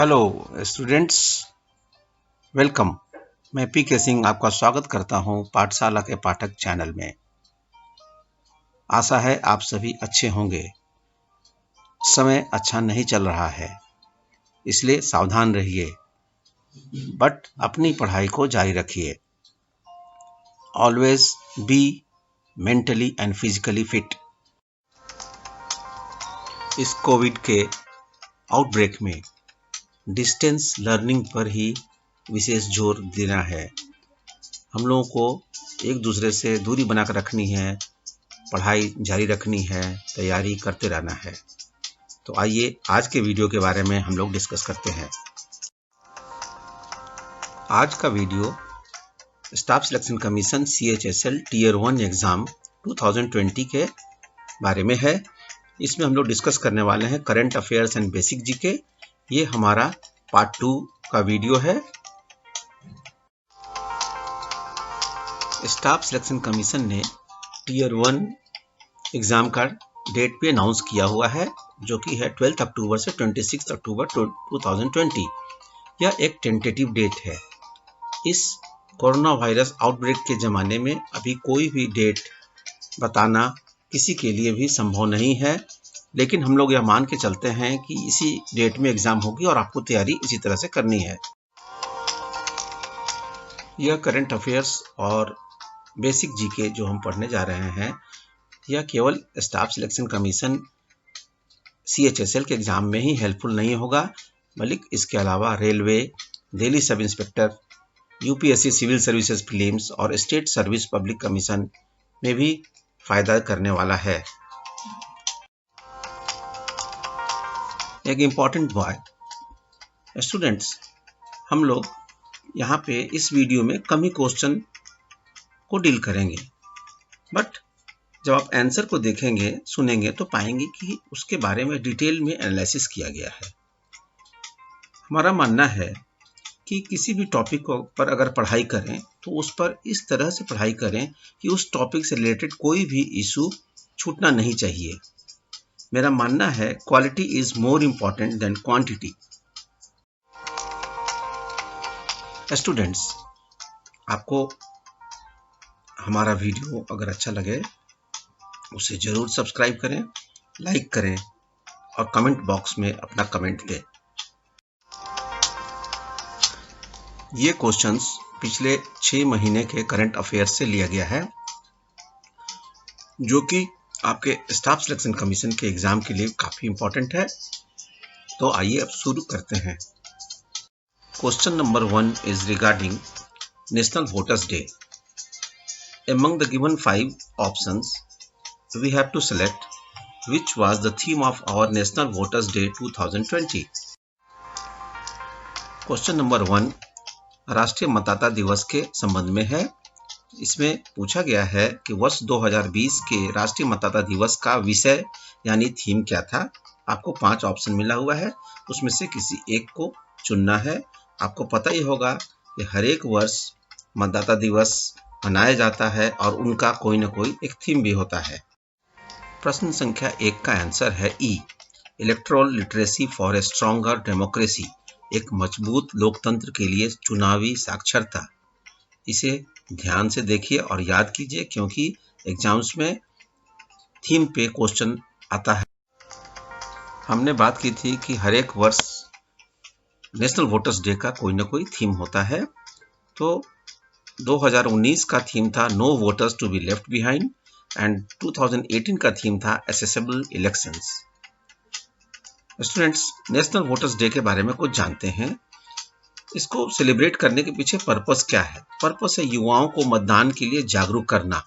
Hello students, welcome. मैं PK. Singh आपका स्वागत करता हूं पाठशाला के पाठक चैनल में। आशा है आप सभी अच्छे होंगे। समय अच्छा नहीं चल रहा है, इसलिए सावधान रहिए, बट अपनी पढ़ाई को जारी रखिए। Always be mentally and physically fit. इस कोविड के आउटब्रेक में डिस्टेंस लर्निंग पर ही विशेष जोर देना है। हम लोगों को एक दूसरे से दूरी बनाकर रखनी है, पढ़ाई जारी रखनी है, तैयारी करते रहना है। तो आइए आज के वीडियो के बारे में हम लोग डिस्कस करते हैं। आज का video staff selection commission CHSL tier 1 exam 2020 के बारे में है। इसमें हम लोग डिस्कस करने वाले हैं current affairs and basic GK. ये हमारा पार्ट 2 का वीडियो है। स्टाफ सिलेक्शन कमीशन ने टीयर 1 एग्ज़ाम का डेट पे अनाउंस किया हुआ है, जो कि है 12 अक्टूबर से 26 अक्टूबर 2020। यह एक टेंटेटिव डेट है। इस कोरोना वायरस आउटब्रेक के ज़माने में अभी कोई भी डेट बताना किसी के लिए भी संभव नहीं है, लेकिन हम लोग यह मान के चलते हैं कि इसी डेट में एग्ज़ाम होगी और आपको तैयारी इसी तरह से करनी है। यह करंट अफेयर्स और बेसिक जीके जो हम पढ़ने जा रहे हैं, यह केवल स्टाफ सिलेक्शन कमीशन CHSL के एग्ज़ाम में ही हेल्पफुल नहीं होगा, बल्कि इसके अलावा railway, Delhi sub inspector, UPSC civil services prelims और स्टेट सर्विस पब्लिक कमीशन में भी फ़ायदा करने वाला है। एक इम्पॉर्टेंट बात स्टूडेंट्स, हम लोग यहाँ पे इस वीडियो में कम ही क्वेश्चन को डील करेंगे, बट जब आप आंसर को देखेंगे, सुनेंगे तो पाएंगे कि उसके बारे में डिटेल में एनालिसिस किया गया है। हमारा मानना है कि किसी भी टॉपिक पर अगर पढ़ाई करें तो उस पर इस तरह से पढ़ाई करें कि उस टॉपिक से रिलेटेड कोई भी इशू छूटना नहीं चाहिए। मेरा मानना है quality is more important than quantity. Students, आपको हमारा वीडियो अगर अच्छा लगे उसे जरूर सब्सक्राइब करें, लाइक करें और कमेंट बॉक्स में अपना कमेंट दें। ये क्वेश्चंस पिछले 6 महीने के करंट अफेयर्स से लिया गया है, जो कि आपके स्टाफ सिलेक्शन कमीशन के एग्जाम के लिए काफ़ी इम्पोर्टेंट है। तो आइए अब शुरू करते हैं। Question number 1 is regarding national voters day. Among the given 5 options, we have to select which was the theme of our National Voters Day 2020. Question number 1 राष्ट्रीय मतदाता दिवस के संबंध में है। इसमें पूछा गया है कि वर्ष 2020 के राष्ट्रीय मतदाता दिवस का विषय यानी थीम क्या था। आपको 5 ऑप्शन मिला हुआ है, उसमें से किसी एक को चुनना है। आपको पता ही होगा कि हर एक वर्ष मतदाता दिवस मनाया जाता है और उनका कोई ना कोई एक थीम भी होता है। प्रश्न संख्या 1 का आंसर है E, electoral literacy for a stronger democracy, एक मजबूत लोकतंत्र के लिए चुनावी साक्षरता। इसे ध्यान से देखिए और याद कीजिए, क्योंकि एग्जाम्स में थीम पे क्वेश्चन आता है। हमने बात की थी कि हर एक वर्ष नेशनल वोटर्स डे का कोई ना कोई थीम होता है। तो 2019 का थीम था no voters to be left behind and 2018 का थीम था accessible elections. Students, national voters day के बारे में कुछ जानते हैं। इसको सेलिब्रेट करने के पीछे पर्पस क्या है? पर्पस है युवाओं को मतदान के लिए जागरूक करना,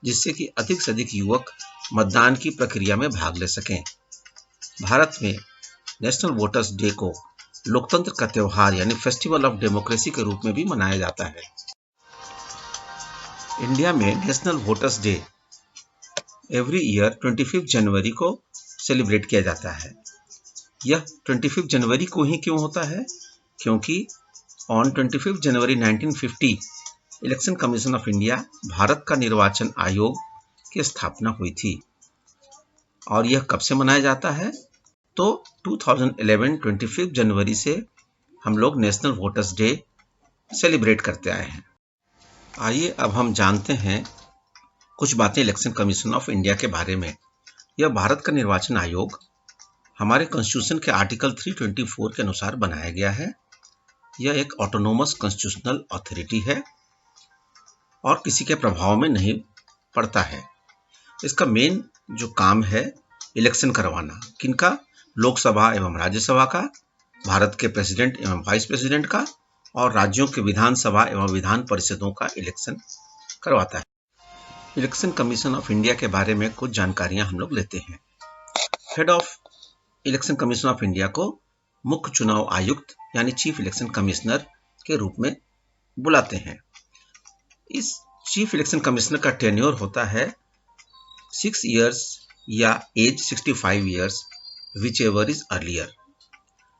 जिससे कि अधिक से अधिक युवक मतदान की प्रक्रिया में भाग ले सकें। भारत में नेशनल वोटर्स डे को लोकतंत्र का त्योहार यानी फेस्टिवल ऑफ डेमोक्रेसी के रूप में भी मनाया जाता है। इंडिया में national voters day every year 25 जनवरी को सेलिब्रेट किया जाता है। यह 25 जनवरी को ही क्यों होता है? क्योंकि on 25 January 1950 election commission of India, Bharat का निर्वाचन आयोग की स्थापना हुई थी। और यह कब से मनाया जाता है? तो 2011 25 जनवरी से हम लोग नेशनल वोटर्स डे सेलिब्रेट करते आए हैं। आइए अब हम जानते हैं कुछ बातें इलेक्शन कमीशन ऑफ इंडिया के बारे में। यह भारत का निर्वाचन आयोग हमारे कॉन्स्टिट्यूशन के आर्टिकल 324 के अनुसार बनाया गया है। यह एक ऑटोनोमस कॉन्स्टिट्यूशनल अथॉरिटी है और किसी के प्रभाव में नहीं पड़ता है। इसका मेन जो काम है इलेक्शन करवाना, किनका? लोकसभा एवं राज्यसभा का, भारत के प्रेसिडेंट एवं वाइस प्रेसिडेंट का, और राज्यों के विधानसभा एवं विधान परिषदों का इलेक्शन करवाता है। इलेक्शन कमीशन ऑफ इंडिया के बारे में कुछ जानकारियां हम लोग लेते हैं। Head of election commission of India को मुख्य चुनाव आयुक्त यानी चीफ इलेक्शन कमिश्नर के रूप में बुलाते हैं। इस चीफ इलेक्शन कमिश्नर का टेन्योर होता है 6 इयर्स या age 65 years, whichever is earlier.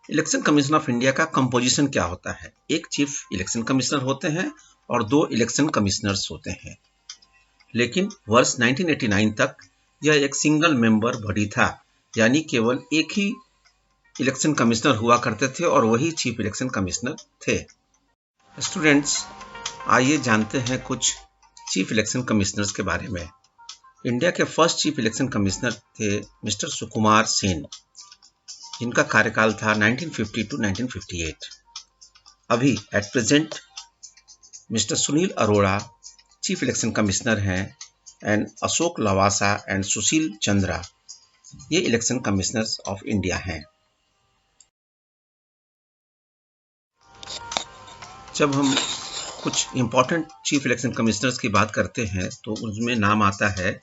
Election commission of India का कंपोजिशन क्या होता है? एक चीफ इलेक्शन कमिश्नर होते हैं और 2 इलेक्शन कमिश्नर्स होते हैं। लेकिन वर्ष 1989 तक यह एक सिंगल मेंबर बॉडी था, यानी केवल एक ही इलेक्शन कमिश्नर हुआ करते थे और वही चीफ इलेक्शन कमिश्नर थे। स्टूडेंट्स, आइए जानते हैं कुछ चीफ इलेक्शन कमिश्नर्स के बारे में। इंडिया के फर्स्ट चीफ इलेक्शन कमिश्नर थे मिस्टर सुकुमार सेन, जिनका कार्यकाल था 1950 to 1958। अभी at present mister Sunil Arora chief election commissioner हैं एंड अशोक लवासा एंड सुशील चंद्रा ये इलेक्शन कमिश्नर्स ऑफ इंडिया हैं। जब हम कुछ इंपॉर्टेंट चीफ इलेक्शन कमिश्नर्स की बात करते हैं तो उसमें नाम आता है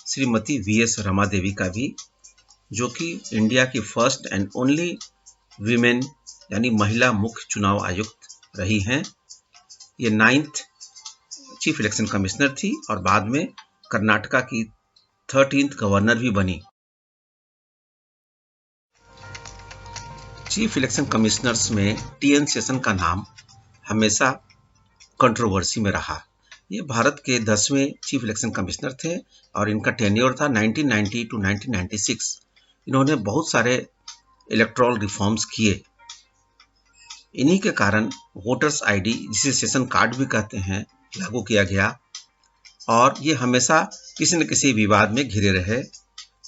श्रीमती वीएस रमा देवी का भी, जो कि इंडिया की फर्स्ट एंड ओनली वीमेन यानी महिला मुख्य चुनाव आयुक्त रही हैं। ये 9th चीफ इलेक्शन कमिश्नर थी और बाद में कर्नाटका की 13th गवर्नर भी बनी। चीफ इलेक्शन कमिश्नर्स में टीएन सेशन का नाम हमेशा कंट्रोवर्सी में रहा। ये भारत के 10वें चीफ इलेक्शन कमिश्नर थे और इनका टेन्योर था 1990 to 1996। इन्होंने बहुत सारे इलेक्टोरल रिफॉर्म्स किए। इन्हीं के कारण वोटर्स आईडी, जिसे सेशन कार्ड भी कहते हैं, लागू किया गया और ये हमेशा किसी न किसी विवाद में घिरे रहे।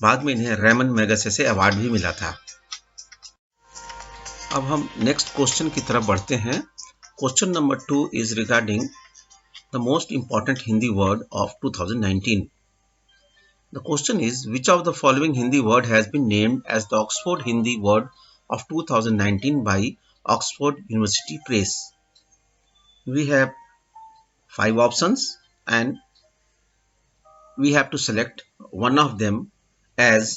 बाद में इन्हें रेमन मैगसेसे अवार्ड भी मिला था। अब हम नेक्स्ट क्वेश्चन की तरफ बढ़ते हैं। Question number 2 is regarding the most important Hindi word of 2019। The question is, which of the following Hindi word has been named as the Oxford Hindi Word of 2019 by Oxford University Press? We have 5 options and we have to select one of them as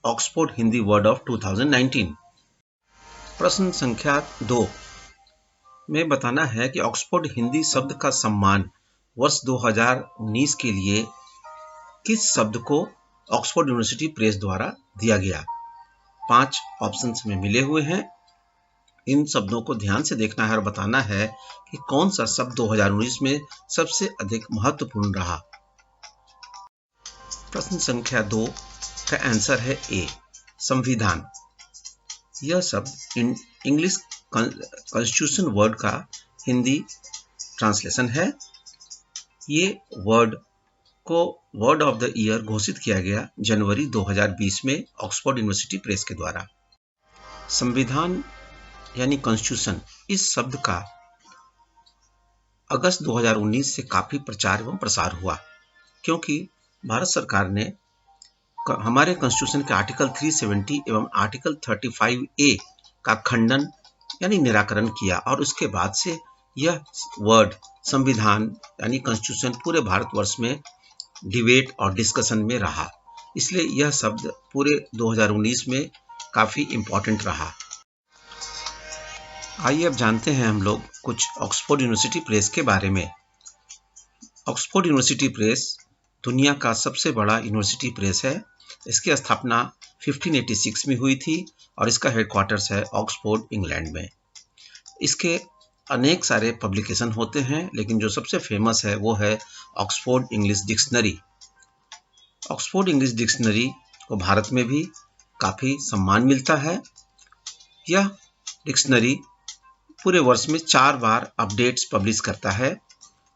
Oxford Hindi Word of 2019. प्रश्न संख्या 2 में बताना है कि Oxford Hindi शब्द का सम्मान वर्ष 2019 के लिए किस शब्द को ऑक्सफोर्ड यूनिवर्सिटी प्रेस द्वारा दिया गया। 5 ऑप्शंस में मिले हुए हैं। इन शब्दों को ध्यान से देखना है और बताना है कि कौन सा शब्द 2019 में सबसे अधिक महत्वपूर्ण रहा। प्रश्न संख्या 2 का आंसर है ए, संविधान। यह शब्द इंग्लिश कॉन्स्टिट्यूशन वर्ड का हिंदी ट्रांसलेशन है। ये वर्ड को वर्ड ऑफ द ईयर घोषित किया गया जनवरी 2020 में ऑक्सफोर्ड यूनिवर्सिटी प्रेस के द्वारा। संविधान यानी कॉन्स्टिट्यूशन, इस शब्द का अगस्त 2019 से काफी प्रचार एवं प्रसार हुआ, क्योंकि भारत सरकार ने हमारे कॉन्स्टिट्यूशन के आर्टिकल 370 एवं आर्टिकल 35A का खंडन यानी निराकरण किया और उसके बाद से यह वर्ड संविधान यानी कॉन्स्टिट्यूशन पूरे भारतवर्ष में डिबेट और डिस्कशन में रहा। इसलिए यह शब्द पूरे 2019 में काफी इम्पोर्टेंट रहा। आइए अब जानते हैं हम लोग कुछ ऑक्सफोर्ड यूनिवर्सिटी प्रेस के बारे में। ऑक्सफोर्ड यूनिवर्सिटी प्रेस दुनिया का सबसे बड़ा यूनिवर्सिटी प्रेस है। इसकी स्थापना 1586 में हुई थी और इसका हेडक्वार्टर्स है ऑक्सफोर्ड, इंग्लैंड में। इसके अनेक सारे पब्लिकेशन होते हैं, लेकिन जो सबसे फेमस है वो है Oxford English dictionary. Oxford English dictionary को भारत में भी काफ़ी सम्मान मिलता है। यह डिक्शनरी पूरे वर्ष में 4 बार अपडेट्स पब्लिश करता है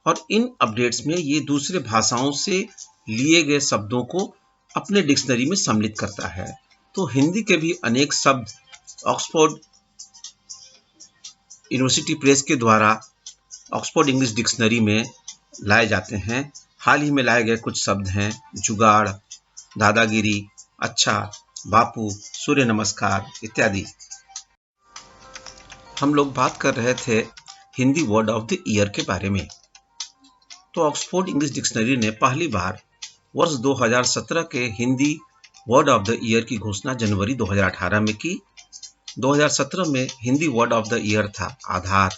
और इन अपडेट्स में ये दूसरे भाषाओं से लिए गए शब्दों को अपने डिक्शनरी में सम्मिलित करता है। तो हिंदी के भी अनेक शब्द ऑक्सफोर्ड यूनिवर्सिटी प्रेस के द्वारा ऑक्सफोर्ड इंग्लिश डिक्शनरी में लाए जाते हैं। हाल ही में लाए गए कुछ शब्द हैं जुगाड़, दादागिरी, अच्छा, बापू, सूर्य नमस्कार इत्यादि। हम लोग बात कर रहे थे Hindi word of the year के बारे में। तो ऑक्सफोर्ड इंग्लिश डिक्शनरी ने पहली बार वर्ष 2017 के Hindi word of the year की घोषणा जनवरी 2018 में की। 2017 में Hindi word of the year था आधार।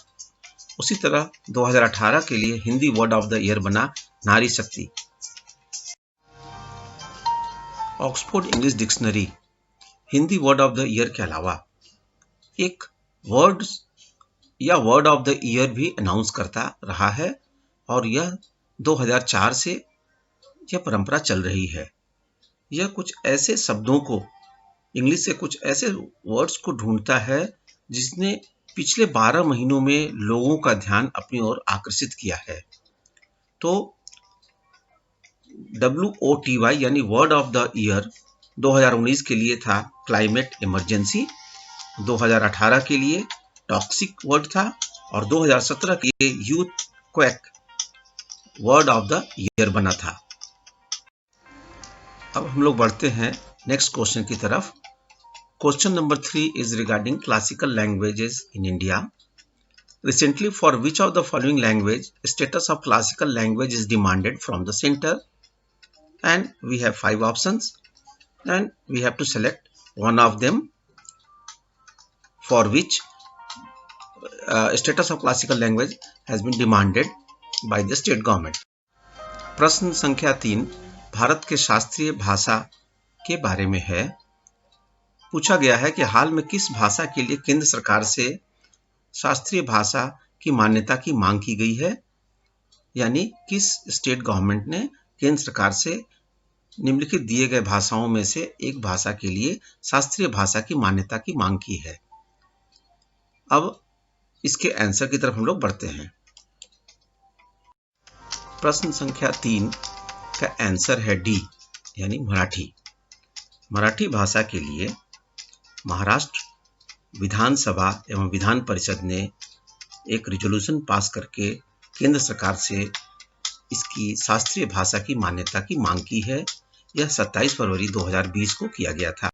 उसी तरह 2018 के लिए Hindi word of the year बना नारी शक्ति। Oxford English dictionary Hindi word of the year के अलावा एक वर्ड या वर्ड ऑफ द ईयर भी अनाउंस करता रहा है और यह 2004 से यह परंपरा चल रही है। यह कुछ ऐसे शब्दों को इंग्लिश से कुछ ऐसे वर्ड्स को ढूंढता है जिसने पिछले 12 महीनों में लोगों का ध्यान अपनी ओर आकर्षित किया है। तो WOTY यानी वर्ड ऑफ द ईयर 2019 के लिए था क्लाइमेट इमरजेंसी, 2018 के लिए टॉक्सिक वर्ड था और 2017 के लिए youth quake word of the year बना था। अब हम लोग बढ़ते हैं नेक्स्ट क्वेश्चन की तरफ। Question number 3 is regarding classical languages in India. Recently, for which of the following language status of classical language is demanded from the center? And we have 5 options and we have to select one of them for which status of classical language has been demanded by the state government. प्रश्न संख्या 3 भारत के शास्त्रीय भाषा के बारे में है। पूछा गया है कि हाल में किस भाषा के लिए केंद्र सरकार से शास्त्रीय भाषा की मान्यता की मांग की गई है, यानी किस स्टेट गवर्नमेंट ने केंद्र सरकार से निम्नलिखित दिए गए भाषाओं में से एक भाषा के लिए शास्त्रीय भाषा की मान्यता की मांग की है। अब इसके आंसर की तरफ हम लोग बढ़ते हैं। प्रश्न संख्या 3 का आंसर है डी यानी मराठी। मराठी भाषा के लिए महाराष्ट्र विधानसभा एवं विधान परिषद ने एक रिजोल्यूशन पास करके केंद्र सरकार से इसकी शास्त्रीय भाषा की मान्यता की मांग की है। यह 27 फरवरी 2020 को किया गया था।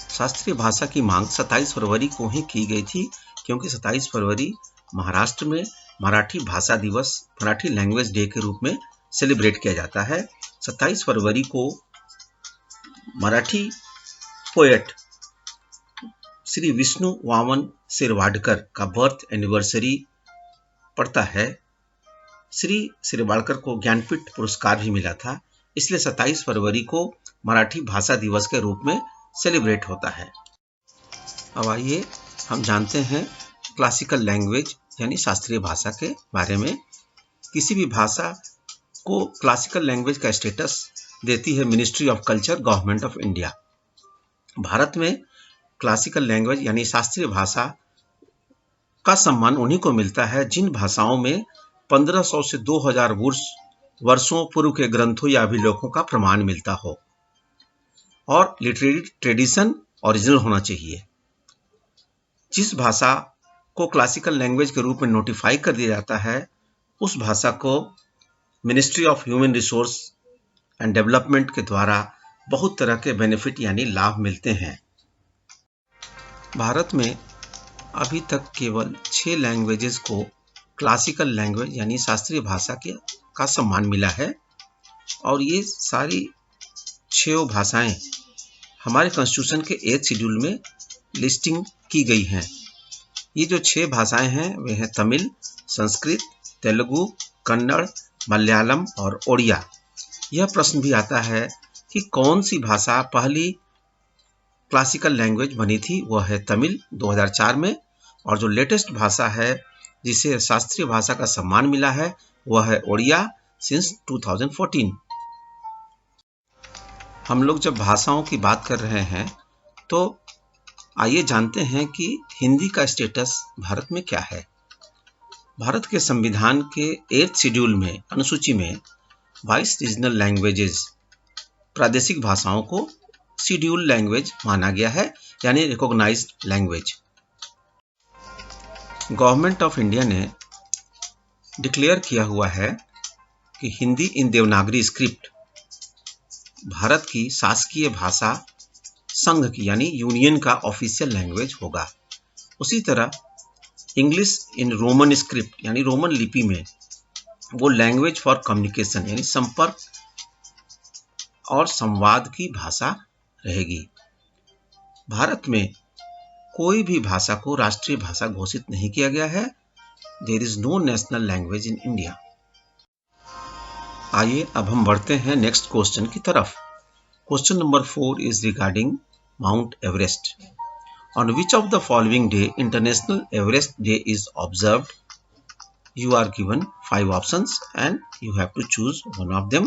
शास्त्रीय भाषा की मांग 27 फरवरी को ही की गई थी क्योंकि 27 फरवरी महाराष्ट्र में मराठी भाषा दिवस, मराठी लैंग्वेज डे के रूप में सेलिब्रेट किया जाता है। 27 फरवरी को मराठी पोएट श्री विष्णु वामन शिरवाडकर का बर्थ एनिवर्सरी पड़ता है। श्री शिरवाडकर को ज्ञानपीठ पुरस्कार भी मिला था, इसलिए 27 फरवरी को मराठी भाषा दिवस के रूप में सेलिब्रेट होता है। अब आइए हम जानते हैं क्लासिकल लैंग्वेज यानी शास्त्रीय भाषा के बारे में। किसी भी भाषा को क्लासिकल लैंग्वेज का स्टेटस देती है ministry of culture, government of India. Bharat में क्लासिकल लैंग्वेज यानी शास्त्रीय भाषा का सम्मान उन्हीं को मिलता है जिन भाषाओं में 1500 से 2000 वर्षों पूर्व के ग्रंथों या अभिलेखों का प्रमाण मिलता हो और लिटरेरी ट्रेडिशन ओरिजिनल होना चाहिए। जिस भाषा को क्लासिकल लैंग्वेज के रूप में नोटिफाई कर दिया जाता है उस भाषा को ministry of human resource and development के द्वारा बहुत तरह के बेनिफिट यानी लाभ मिलते हैं। भारत में अभी तक केवल 6 लैंग्वेजेस को क्लासिकल लैंग्वेज यानी शास्त्रीय भाषा का सम्मान मिला है और ये सारी 6 भाषाएं हमारे कॉन्स्टिट्यूशन के 8th शेड्यूल में लिस्टिंग की गई हैं। ये जो 6 भाषाएं हैं वे हैं तमिल, संस्कृत, तेलुगु, कन्नड़, मलयालम और ओडिया। यह प्रश्न भी आता है कि कौन सी भाषा पहली क्लासिकल लैंग्वेज बनी थी, वह है तमिल 2004 में, और जो लेटेस्ट भाषा है जिसे शास्त्रीय भाषा का सम्मान मिला है वह है ओडिया सिंस 2014। हम लोग जब भाषाओं की बात कर रहे हैं तो आइए जानते हैं कि हिंदी का स्टेटस भारत में क्या है। भारत के संविधान के 8th शेड्यूल में अनुसूची में 22 रीजनल लैंग्वेजेस प्रादेशिक भाषाओं को शेड्यूल लैंग्वेज माना गया है, यानी recognised language. Government of India ने डिक्लेयर किया हुआ है कि हिंदी इन देवनागरी स्क्रिप्ट भारत की शासकीय भाषा संघ की यानी यूनियन का ऑफिशियल लैंग्वेज होगा। उसी तरह इंग्लिश इन रोमन स्क्रिप्ट यानी रोमन लिपि में वो लैंग्वेज फॉर कम्युनिकेशन यानी संपर्क और संवाद की भाषा रहेगी। भारत में कोई भी भाषा को राष्ट्रीय भाषा घोषित नहीं किया गया है। There is no national language in India. आइए अब हम बढ़ते हैं नेक्स्ट क्वेश्चन की तरफ। Question number 4 is regarding Mount Everest. On which of the following day international Everest day is observed? You are given 5 options and you have to choose one of them.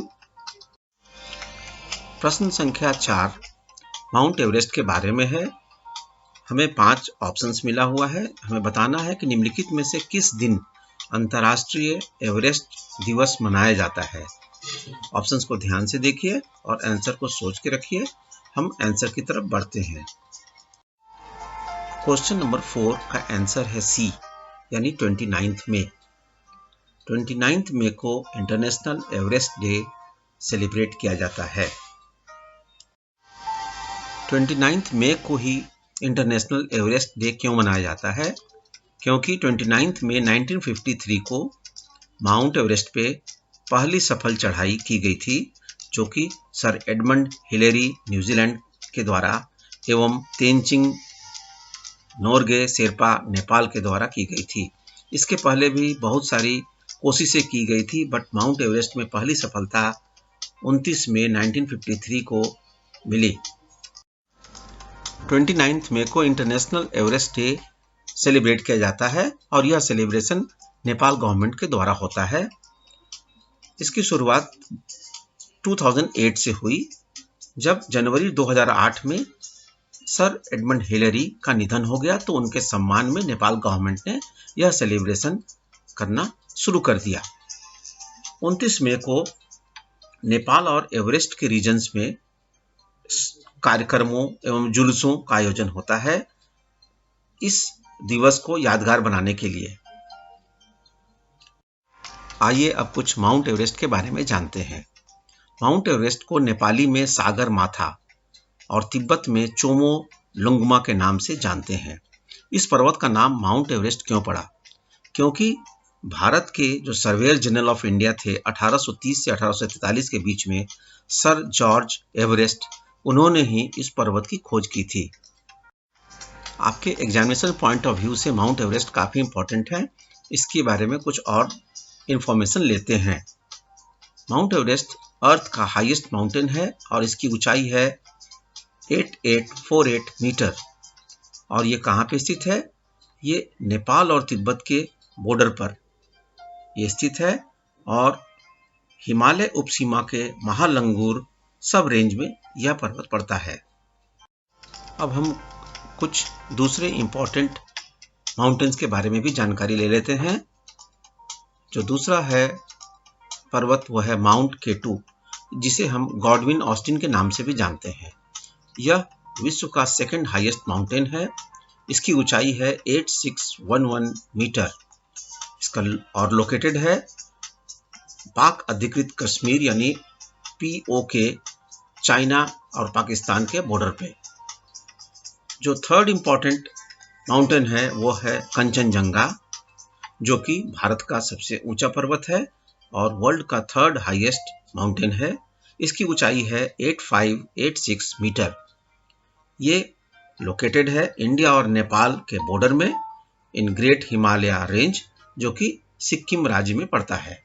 प्रश्न संख्या 4 mount Everest के बारे में है। हमें 5 options मिला हुआ है। हमें बताना है कि निम्नलिखित में से किस दिन अंतर्राष्ट्रीय एवरेस्ट दिवस मनाया जाता है। ऑप्शंस को ध्यान से देखिए और आंसर को सोच के रखिए। हम आंसर की तरफ बढ़ते हैं। क्वेश्चन नंबर 4 का आंसर है सी यानी 29 मई। 29 मई को इंटरनेशनल एवरेस्ट डे सेलिब्रेट किया जाता है। 29 मई को ही इंटरनेशनल एवरेस्ट डे क्यों मनाया जाता है? क्योंकि 29 मई 1953 को माउंट एवरेस्ट पे पहली सफल चढ़ाई की गई थी, जो कि सर एडमंड हिलेरी न्यूजीलैंड के द्वारा एवं तेनजिंग नोरगे शेरपा नेपाल के द्वारा की गई थी। इसके पहले भी बहुत सारी कोशिशें की गई थी, बट माउंट एवरेस्ट में पहली सफलता 29 मई 1953 को मिली। 29 मई को इंटरनेशनल एवरेस्ट डे सेलिब्रेट किया जाता है और यह सेलिब्रेशन नेपाल गवर्नमेंट के द्वारा होता है। इसकी शुरुआत 2008 से हुई, जब जनवरी 2008 में सर एडमंड हिलेरी का निधन हो गया, तो उनके सम्मान में नेपाल गवर्नमेंट ने यह सेलिब्रेशन करना शुरू कर दिया। 29 मई को नेपाल और एवरेस्ट के रीजन्स में कार्यक्रमों एवं जुलूसों का आयोजन होता है इस दिवस को यादगार बनाने के लिए। आइए अब कुछ माउंट एवरेस्ट के बारे में जानते हैं। माउंट एवरेस्ट को नेपाली में सागर माथा और तिब्बत में चोमो लुंगमा के नाम से जानते हैं। इस पर्वत का नाम माउंट एवरेस्ट क्यों पड़ा? क्योंकि भारत के जो सर्वेयर जनरल ऑफ इंडिया थे 1830 से 1843 के बीच में सर जॉर्ज एवरेस्ट, उन्होंने ही इस पर्वत की खोज की थी। आपके एग्जामिनेशन पॉइंट ऑफ व्यू से माउंट एवरेस्ट काफ़ी इंपॉर्टेंट है। इसके बारे में कुछ और इंफॉर्मेशन लेते हैं। माउंट एवरेस्ट अर्थ का हाईएस्ट माउंटेन है और इसकी ऊंचाई है 8848 मीटर। और ये कहाँ पे स्थित है? ये नेपाल और तिब्बत के बॉर्डर पर ये स्थित है और हिमालय उपसीमा के महालंगूर सब रेंज में यह पर्वत पड़ता है। अब हम कुछ दूसरे इंपॉर्टेंट माउंटेन्स के बारे में भी जानकारी ले लेते हैं। जो दूसरा है पर्वत वो है माउंट केटू, जिसे हम गॉडविन ऑस्टिन के नाम से भी जानते हैं। यह विश्व का सेकंड हाईएस्ट माउंटेन है। इसकी ऊंचाई है 8611 मीटर। इसका और लोकेटेड है पाक अधिकृत कश्मीर यानी POK, चाइना और पाकिस्तान के बॉर्डर पे। जो थर्ड इंपॉर्टेंट माउंटेन है वो है कंचनजंगा, जो कि भारत का सबसे ऊंचा पर्वत है और वर्ल्ड का थर्ड हाईएस्ट माउंटेन है। इसकी ऊंचाई है 8586 मीटर। ये लोकेटेड है इंडिया और नेपाल के बॉर्डर में इन ग्रेट हिमालय रेंज, जो कि सिक्किम राज्य में पड़ता है।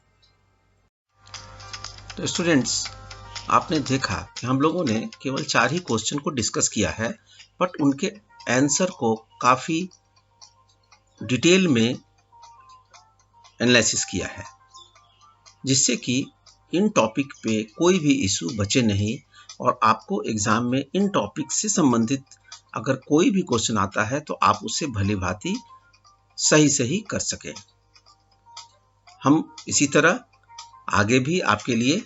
तो स्टूडेंट्स, आपने देखा कि हम लोगों ने केवल 4 ही क्वेश्चन को डिस्कस किया है, बट उनके आंसर को काफ़ी डिटेल में एनालिसिस किया है, जिससे कि इन टॉपिक पे कोई भी इशू बचे नहीं और आपको एग्जाम में इन टॉपिक से संबंधित अगर कोई भी क्वेश्चन आता है तो आप उससे भली भांति सही कर सकें। हम इसी तरह आगे भी आपके लिए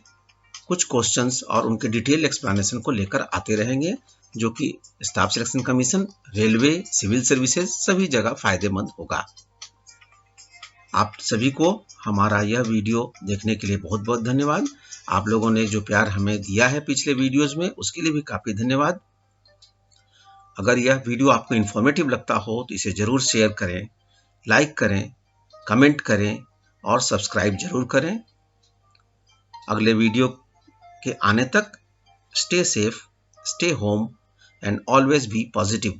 कुछ क्वेश्चंस और उनके डिटेल एक्सप्लेनेशन को लेकर आते रहेंगे, जो कि staff selection commission, railway, civil services सभी जगह फायदेमंद होगा। आप सभी को हमारा यह वीडियो देखने के लिए बहुत बहुत धन्यवाद। आप लोगों ने जो प्यार हमें दिया है पिछले वीडियोस में, उसके लिए भी काफ़ी धन्यवाद। अगर यह वीडियो आपको इन्फॉर्मेटिव लगता हो तो इसे ज़रूर शेयर करें, लाइक करें, कमेंट करें और सब्सक्राइब जरूर करें। अगले वीडियो के आने तक stay safe, stay home and always be positive.